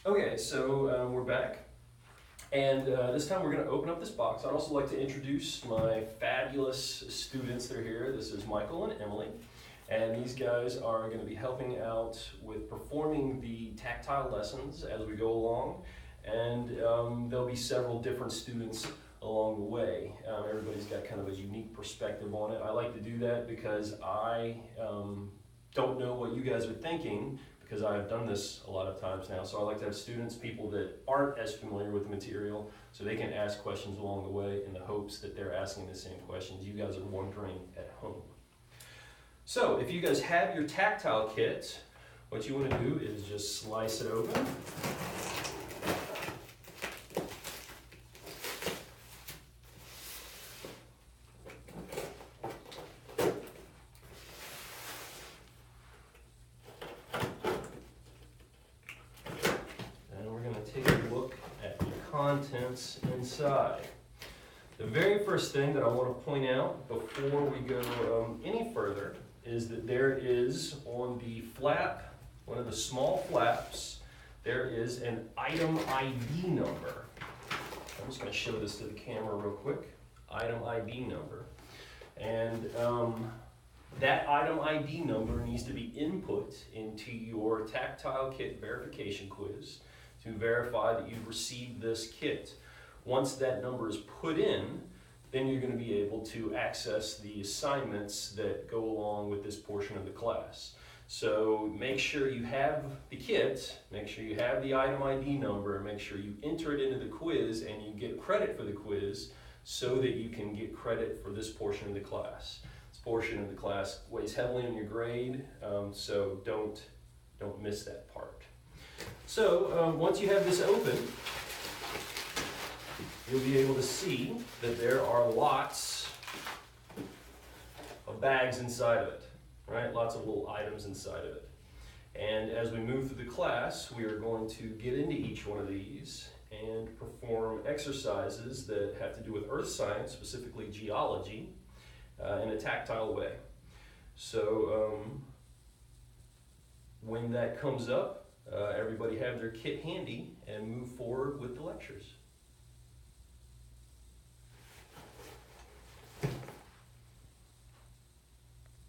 Okay, so we're back, and this time we're going to open up this box. I'd also like to introduce my fabulous students that are here. This is Michael and Emily, and these guys are going to be helping out with performing the tactile lessons as we go along, and there'll be several different students along the way. Everybody's got kind of a unique perspective on it. I like to do that because I don't know what you guys are thinking, because I've done this a lot of times now. So I like to have students, people that aren't as familiar with the material, so they can ask questions along the way in the hopes that they're asking the same questions you guys are wondering at home. So if you guys have your tactile kit, what you want to do is just slice it open. Contents inside. The very first thing that I want to point out before we go any further is that there is on the flap, one of the small flaps, there is an item ID number. I'm just going to show this to the camera real quick. Item ID number. And that item ID number needs to be input into your tactile kit verification quiz to verify that you've received this kit. Once that number is put in, then you're going to be able to access the assignments that go along with this portion of the class. So make sure you have the kit, make sure you have the item ID number, and make sure you enter it into the quiz and you get credit for the quiz so that you can get credit for this portion of the class. This portion of the class weighs heavily on your grade, so don't miss that part. So once you have this open, you'll be able to see that there are lots of bags inside of it, right? Lots of little items inside of it. And as we move through the class, we are going to get into each one of these and perform exercises that have to do with earth science, specifically geology, in a tactile way. So when that comes up, everybody have their kit handy and move forward with the lectures.